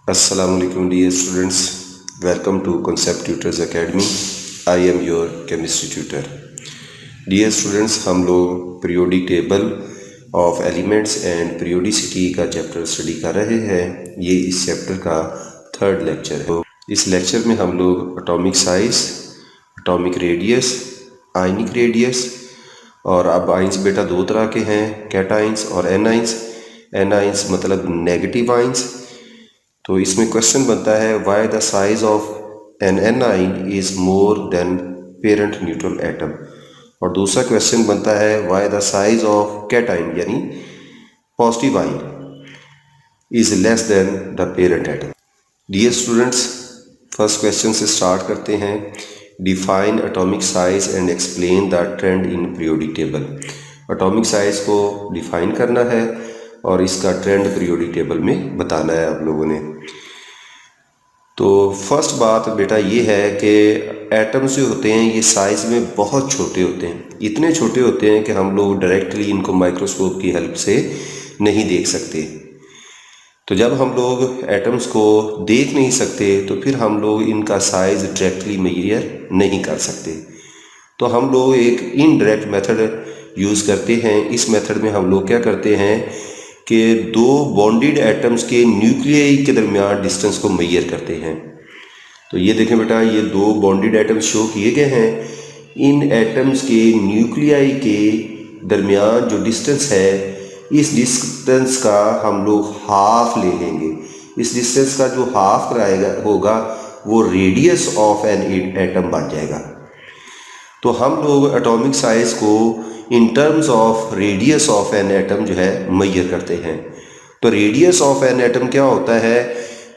Assalamualaikum dear students, welcome to Concept Tutors Academy. I am your chemistry tutor. Dear students, हम लोग periodic table of elements and periodicity का chapter study कर रहे हैं। ये इस चैप्टर का थर्ड लेक्चर है। इस लेक्चर में हम लोग atomic size, atomic radius, ionic radius और अब आइंस बेटा दो तरह के हैं, कैटाइंस और एनाइंस। एनाइंस मतलब नेगेटिव आइंस। तो इसमें क्वेश्चन बनता है why the size of an anion is more than parent neutral atom, और दूसरा क्वेश्चन बनता है why the size of cation यानी positive ion is less than the parent atom. Dear students, first question से start करते हैं। Define atomic size and explain the trend in periodic table. Atomic size को define करना है और इसका trend periodic table में बताना है आप लोगों ने। तो फर्स्ट बात बेटा ये है कि एटम्स जो होते हैं ये साइज़ में बहुत छोटे होते हैं, इतने छोटे होते हैं कि हम लोग डायरेक्टली इनको माइक्रोस्कोप की हेल्प से नहीं देख सकते। तो जब हम लोग एटम्स को देख नहीं सकते तो फिर हम लोग इनका साइज़ डायरेक्टली मेजर नहीं कर सकते। तो हम लोग एक इनडायरेक्ट मेथड यूज़ करते हैं। इस मेथड में हम लोग क्या करते हैं कि दो बॉन्डेड एटम्स के न्यूक्लियाई के दरमियान डिस्टेंस को मेजर करते हैं। तो ये देखें बेटा, ये दो बॉन्डेड एटम्स शो किए गए हैं। इन एटम्स के न्यूक्लियाई के दरमियान जो डिस्टेंस है, इस डिस्टेंस का हम लोग हाफ ले लेंगे। इस डिस्टेंस का जो हाफ कराएगा होगा वो रेडियस ऑफ एन एटम बन जाएगा। तो हम लोग एटॉमिक साइज को in terms of radius of an atom जो है मेजर करते हैं। तो रेडियस ऑफ एन एटम क्या होता है?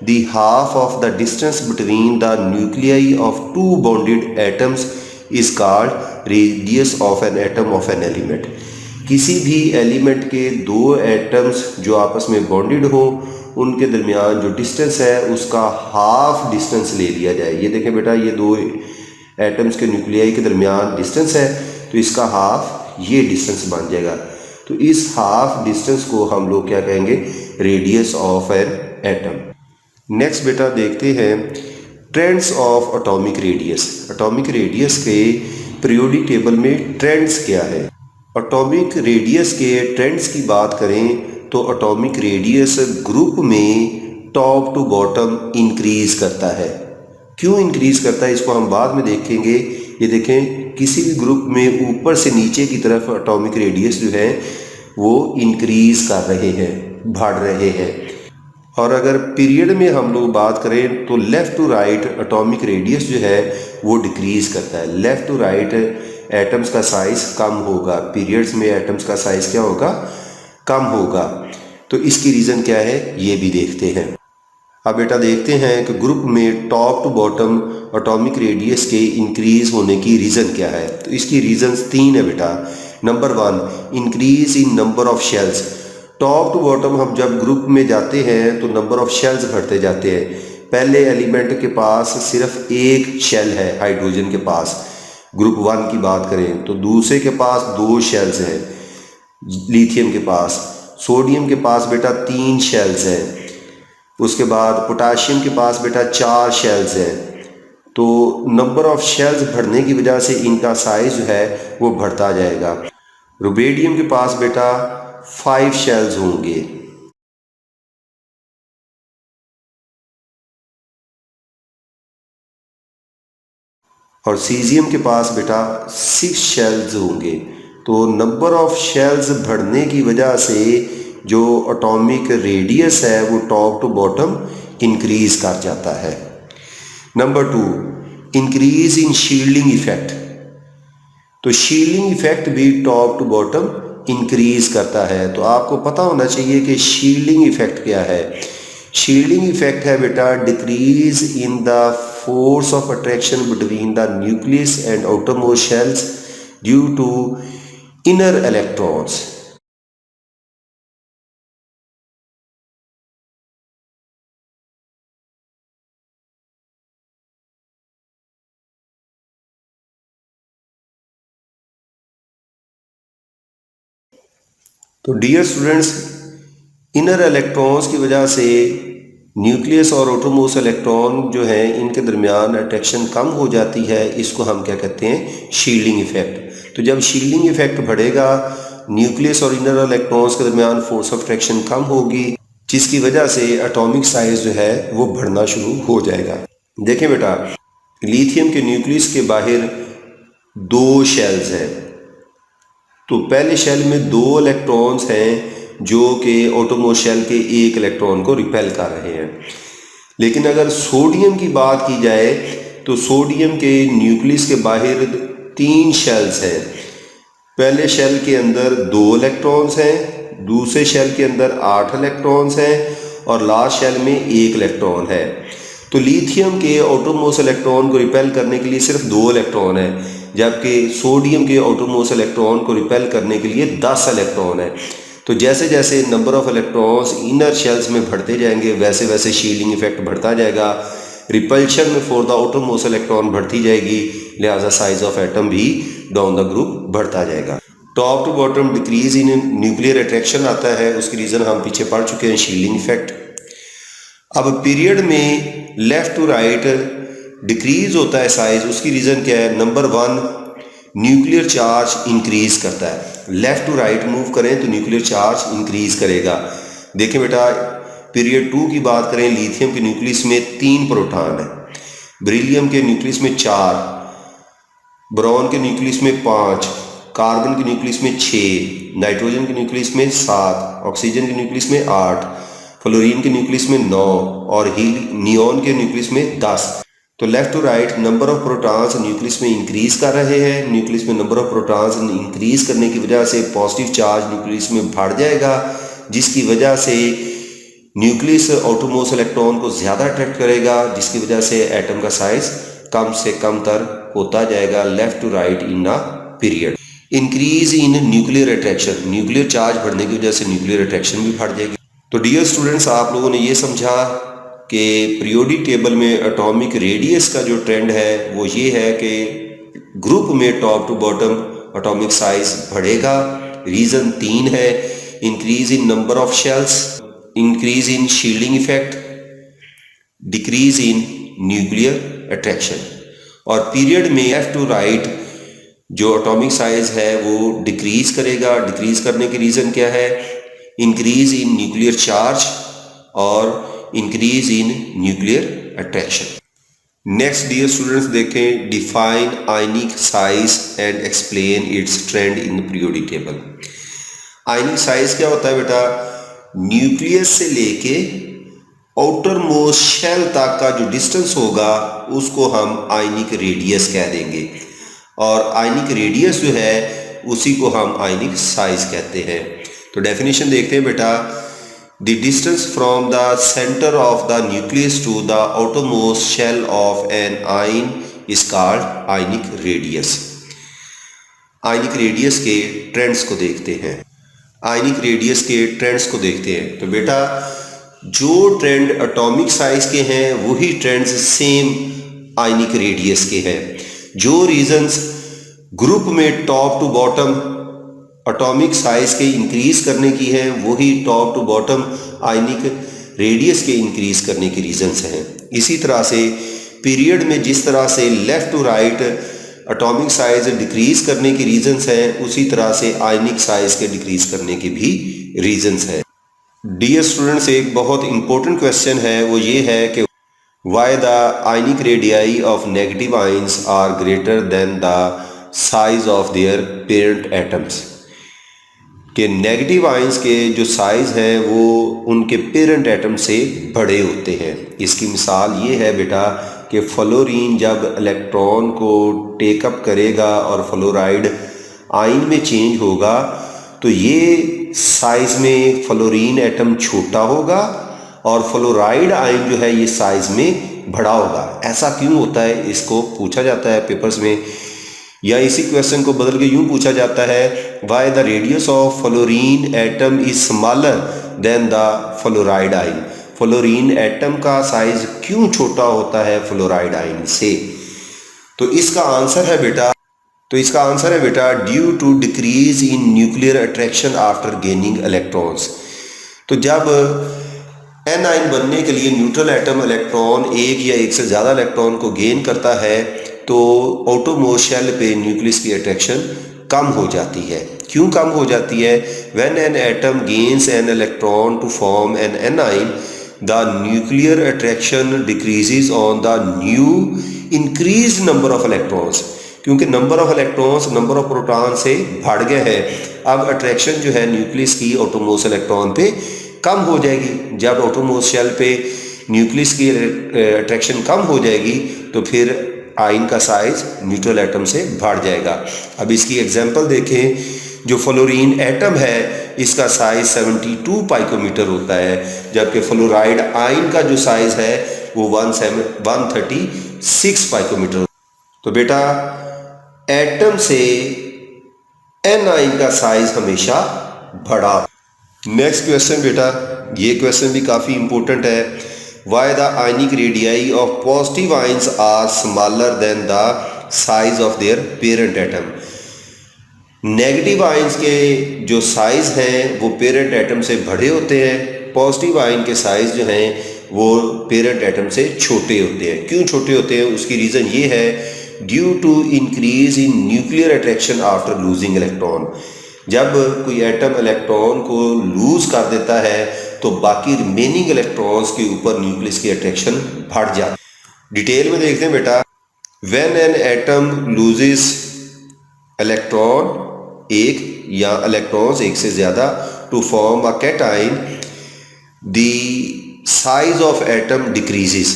The half of the distance between the nuclei of two bonded atoms is called radius of an atom of an element. किसी भी एलिमेंट के दो एटम्स जो आपस में बॉन्डेड हो, उनके दरमियान जो डिस्टेंस है उसका हाफ डिस्टेंस ले लिया जाए। ये देखें बेटा, ये दो एटम्स के न्यूक्लियाई के दरमियान डिस्टेंस है, तो इसका हाफ ये डिस्टेंस बन जाएगा। तो इस हाफ डिस्टेंस को हम लोग क्या कहेंगे? Radius of an atom. Next बेटा देखते हैं trends of atomic radius. Atomic radius के पीरियोडिक टेबल में ट्रेंड्स क्या है? एटॉमिक रेडियस के ट्रेंड्स की बात करें तो एटॉमिक रेडियस ग्रुप में टॉप टू बॉटम इंक्रीज करता है। क्यों इंक्रीज करता है इसको हम बाद में देखेंगे। ये देखें, किसी भी ग्रुप में ऊपर से नीचे की तरफ एटॉमिक रेडियस जो है वो इंक्रीज कर रहे हैं, बढ़ रहे हैं। और अगर पीरियड में हम लोग बात करें तो left to right atomic radius जो है वो डिक्रीज करता है। लेफ़्ट टू राइट एटम्स का साइज़ कम होगा, पीरियड्स में एटम्स का साइज़ क्या होगा? कम होगा। तो इसकी रीज़न क्या है ये भी देखते हैं। अब बेटा देखते हैं कि ग्रुप में top to bottom atomic radius के इंक्रीज होने की रीज़न क्या है। तो इसकी रीज़न्स तीन है बेटा। Number one, increase in number of shells. Top to bottom हम जब ग्रुप में जाते हैं तो नंबर ऑफ शेल्स बढ़ते जाते हैं। पहले एलिमेंट के पास सिर्फ एक शेल है, हाइड्रोजन के पास ग्रुप वन की बात करें तो दूसरे के पास दो शेल्स हैं, लिथियम के पास। सोडियम के पास बेटा तीन शेल्स हैं। उसके बाद पोटाशियम के पास बेटा चार शेल्स हैं। तो नंबर ऑफ शेल्स बढ़ने की वजह से इनका साइज जो है वो बढ़ता जाएगा। रुबेडियम के पास बेटा 5 शेल्स होंगे। और सीजियम के पास बेटा 6 शेल्स होंगे। तो नंबर ऑफ शेल्स बढ़ने की वजह से जो एटॉमिक रेडियस है वो टॉप टू बॉटम इंक्रीज कर जाता है। Number two, increase in shielding effect. तो शील्डिंग इफेक्ट भी टॉप टू बॉटम इंक्रीज करता है। तो आपको पता होना चाहिए कि शील्डिंग इफेक्ट क्या है। शील्डिंग इफेक्ट है बेटा decrease in the force of attraction between the nucleus and outermost shells due to inner electrons. तो डियर स्टूडेंट्स, इनर इलेक्ट्रॉन्स की वजह से न्यूक्लियस और आउटरमोस्ट इलेक्ट्रॉन जो है इनके दरमियान अट्रैक्शन कम हो जाती है, इसको हम क्या कहते हैं, शील्डिंग इफेक्ट। तो जब शील्डिंग इफेक्ट बढ़ेगा, न्यूक्लियस और इनर इलेक्ट्रॉन्स के दरमियान फोर्स ऑफ अट्रैक्शन कम होगी, जिसकी वजह से एटॉमिक साइज जो है वो बढ़ना शुरू हो जाएगा। देखें बेटा, लिथियम के न्यूक्लियस के बाहर दो शेल्स हैं। तो पहले शेल में दो इलेक्ट्रॉन्स हैं जो कि आउटरमोस्ट शेल के एक इलेक्ट्रॉन को रिपेल कर रहे हैं। लेकिन अगर सोडियम की बात की जाए तो सोडियम के न्यूक्लियस के बाहर तीन शेल्स हैं। पहले शेल के अंदर दो इलेक्ट्रॉन्स हैं, दूसरे शेल के अंदर 8 इलेक्ट्रॉन्स हैं और लास्ट शेल में एक इलेक्ट्रॉन है। तो लिथियम के आउटरमोस्ट इलेक्ट्रॉन को रिपेल करने के लिए सिर्फ 2 इलेक्ट्रॉन है, जबकि सोडियम के आउटरमोस्ट इलेक्ट्रॉन को रिपेल करने के लिए 10 इलेक्ट्रॉन है। तो जैसे जैसे number of electrons inner shells में बढ़ते जाएंगे, वैसे वैसे शील्डिंग इफेक्ट बढ़ता जाएगा, repulsion for the outermost electron बढ़ती जाएगी, लिहाजा साइज ऑफ एटम भी डाउन द ग्रुप बढ़ता जाएगा। Top to bottom decrease in nuclear attraction आता है, उसकी रीज़न हम पीछे पढ़ चुके हैं, शील्डिंग इफेक्ट। अब पीरियड में लेफ्ट टू राइट डिक्रीज होता है साइज, उसकी रीज़न क्या है? नंबर 1, न्यूक्लियर चार्ज इंक्रीज करता है। लेफ्ट टू राइट मूव करें तो न्यूक्लियर चार्ज इंक्रीज करेगा। देखें बेटा, पीरियड 2 की बात करें, लिथियम के न्यूक्लियस में 3 प्रोटॉन है, बेरिलियम के न्यूक्लियस में 4, बोरॉन के न्यूक्लियस में 5, कार्बन के न्यूक्लियस में 6, नाइट्रोजन के न्यूक्लियस में 7, ऑक्सीजन के न्यूक्लियस में 8, फ्लोरीन के न्यूक्लियस में 9 और नियोन के न्यूक्लियस में 10। तो left to right number of protons nucleus में इंक्रीज कर रहे हैं। न्यूक्लियस में नंबर ऑफ प्रोटॉन्स इंक्रीज करने की वजह से पॉजिटिव चार्ज न्यूक्लियस में बढ़ जाएगा, जिसकी वजह से न्यूक्लियस आउटरमोस्ट इलेक्ट्रॉन को ज़्यादा अट्रैक्ट करेगा, जिसकी वजह से एटम का साइज कम से कम तर होता जाएगा left to right in a period. Increase in nuclear attraction, nuclear charge बढ़ने की वजह से न्यूक्लियर अट्रैक्शन भी बढ़ जाएगी। तो डियर स्टूडेंट्स, आप लोगों ने ये समझा कि पीरियोडिक टेबल में एटॉमिक रेडियस का जो ट्रेंड है वो ये है कि ग्रुप में top to bottom atomic size बढ़ेगा। रीज़न 3 है, increase in number of shells, increase in shielding effect, decrease in nuclear attraction. और पीरियड में लेफ्ट टू राइट जो एटॉमिक साइज है वो डिक्रीज करेगा। डिक्रीज करने की रीज़न क्या है? इंक्रीज इन न्यूक्लियर चार्ज और increase in nuclear attraction. Next dear students देखें, define ionic size and explain its trend in the periodic table. Ionic size क्या होता है बेटा? न्यूक्लियस से लेके आउटर मोस्ट शेल तक का जो डिस्टेंस होगा उसको हम आयनिक रेडियस कह देंगे, और आयनिक रेडियस जो है उसी को हम आयनिक साइज कहते हैं। तो डेफिनेशन देखते हैं बेटा, the distance from the centre of the nucleus to the outermost shell of an ion is called ionic radius. Ionic radius के ट्रेंड्स को देखते हैं। आयनिक रेडियस के ट्रेंड्स को देखते हैं तो बेटा, जो ट्रेंड एटॉमिक साइज के हैं वही ट्रेंड्स सेम आयनिक रेडियस के हैं। जो रीजंस ग्रुप में top to bottom atomic size के इंक्रीज करने की है वही top to bottom ionic radius के इंक्रीज करने की रीजंस हैं। इसी तरह से पीरियड में जिस तरह से left to right atomic size decrease करने की रीजंस हैं, उसी तरह से आयनिक साइज के डिक्रीज करने की भी रीजंस हैं। डियर स्टूडेंट्स, एक बहुत इंपॉर्टेंट क्वेश्चन है, वो ये है कि why the ionic radii of negative ions are greater than the size of their parent atoms. कि नेगेटिव आयंस के जो साइज है वो उनके पेरेंट एटम से बड़े होते हैं। इसकी मिसाल ये है बेटा कि फ्लोरीन जब इलेक्ट्रॉन को टेकअप करेगा और फ्लोराइड आयन में चेंज होगा तो ये साइज में फ्लोरीन एटम छोटा होगा और फ्लोराइड आयन जो है ये साइज में बड़ा होगा। ऐसा क्यों होता है, इसको पूछा जाता है पेपर्स में, या इसी क्वेश्चन को बदल के यूं पूछा जाता है, why the radius of fluorine atom is smaller than the fluoride ion. Fluorine atom का साइज क्यों छोटा होता है फ्लोराइड आयन से? तो इसका आंसर है बेटा due to decrease in nuclear attraction after gaining electrons. तो जब एनाइन बनने के लिए न्यूट्रल एटम इलेक्ट्रॉन एक या एक से ज़्यादा इलेक्ट्रॉन को गेन करता है तो आउटरमोस्ट शेल पे न्यूक्लियस की अट्रैक्शन कम हो जाती है। क्यों कम हो जाती है? When an atom gains an electron to form an anion the nuclear attraction decreases on the new increase number of electrons. क्योंकि number of electrons number of proton से बढ़ गए हैं, अब अट्रैक्शन जो है न्यूक्लियस की आउटरमोस्ट इलेक्ट्रॉन पे कम हो जाएगी। जब आउटरमोस्ट शेल पे न्यूक्लियस की अट्रैक्शन कम हो जाएगी तो फिर आयन का साइज न्यूट्रल एटम से बढ़ जाएगा। अब इसकी एग्जांपल देखें, जो फ्लोरीन एटम है इसका साइज 72 पाइकोमीटर होता है, जबकि फ्लोराइड आयन का जो साइज है वो 136 पाइकोमीटर। तो बेटा एटम से एन आयन का साइज हमेशा बढ़ा। नेक्स्ट क्वेश्चन बेटा, ये क्वेश्चन भी काफ़ी इंपॉर्टेंट है। Why the ionic radii of positive ions are smaller than the size of their parent atom. Negative ions के जो साइज हैं वो पेरेंट एटम से बड़े होते हैं, पॉजिटिव आयन के साइज जो हैं वो पेरेंट एटम से छोटे होते हैं। क्यों छोटे होते हैं? उसकी रीज़न ये है, due to increase in nuclear attraction after losing electron. जब कोई एटम इलेक्ट्रॉन को लूज कर देता है तो बाकी रिमेनिंग इलेक्ट्रॉन्स के ऊपर न्यूक्लियस की अट्रैक्शन बढ़ जाती है। डिटेल में देखते हैं बेटा। When an atom loses electron, एक या इलेक्ट्रॉन्स एक से ज़्यादा, to form a cation the size of atom decreases.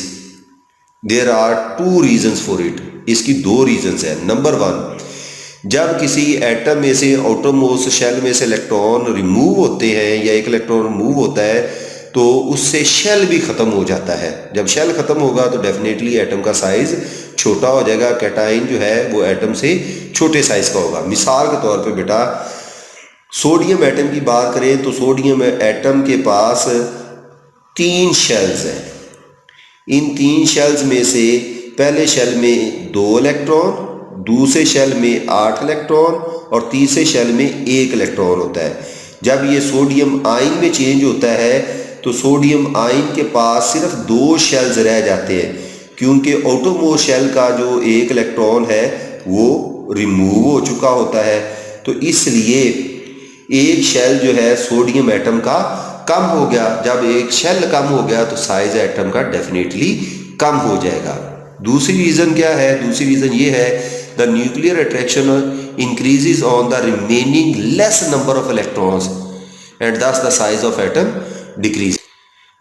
There are two reasons for it. इसकी दो रीजन्स है। नंबर वन, जब किसी एटम में से आउटरमोस्ट शेल में से इलेक्ट्रॉन रिमूव होते हैं या एक इलेक्ट्रॉन रिमूव होता है तो उससे शेल भी ख़त्म हो जाता है। जब शेल ख़त्म होगा तो डेफिनेटली एटम का साइज़ छोटा हो जाएगा। कैटाइन जो है वो एटम से छोटे साइज़ का होगा। मिसाल के तौर पे बेटा सोडियम एटम की बात करें तो सोडियम एटम के पास 3 शेल्स हैं। इन 3 शेल्स में से पहले शेल में 2 इलेक्ट्रॉन, दूसरे शेल में 8 इलेक्ट्रॉन और तीसरे शेल में 1 इलेक्ट्रॉन होता है। जब ये सोडियम आयन में चेंज होता है तो सोडियम आयन के पास सिर्फ 2 शेल्स रह जाते हैं, क्योंकि आउटरमोस्ट शेल का जो 1 इलेक्ट्रॉन है वो रिमूव हो चुका होता है। तो इसलिए एक शेल जो है सोडियम एटम का कम हो गया। जब एक शेल कम हो गया तो साइज एटम का डेफिनेटली कम हो जाएगा। दूसरी रीज़न क्या है? दूसरी रीज़न ये है, the nuclear attraction increases on the remaining less number of electrons and thus the size of atom decrease.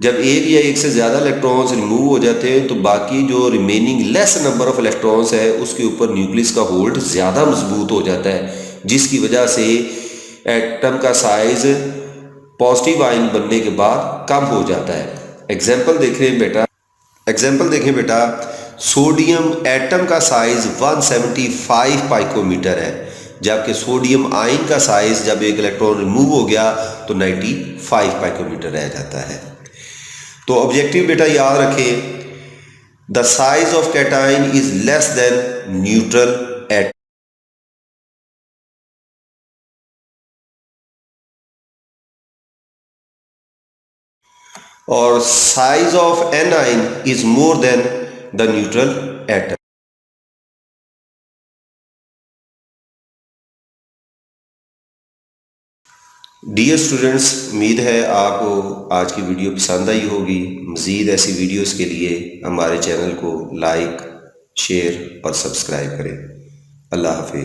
जब एक या एक से ज़्यादा इलेक्ट्रॉन्स रिमूव हो जाते हैं तो बाकी जो remaining less number of electrons है उसके ऊपर न्यूक्लियस का होल्ड ज़्यादा मजबूत हो जाता है, जिसकी वजह से एटम का साइज पॉजिटिव आयन बनने के बाद कम हो जाता है। एग्जाम्पल देखें बेटा, सोडियम एटम का साइज 175 पाइकोमीटर है, जबकि सोडियम आयन का साइज जब एक इलेक्ट्रॉन रिमूव हो गया तो 95 पाइकोमीटर रह जाता है। तो ऑब्जेक्टिव बेटा याद रखें, the size of cation is less than neutral atom और size of anion is more than the neutral atom. Dear students, उम्मीद है आपको आज की वीडियो पसंद आई होगी। मज़ीद ऐसी वीडियोस के लिए हमारे चैनल को लाइक, शेयर और सब्सक्राइब करें। अल्लाह हाफिज़।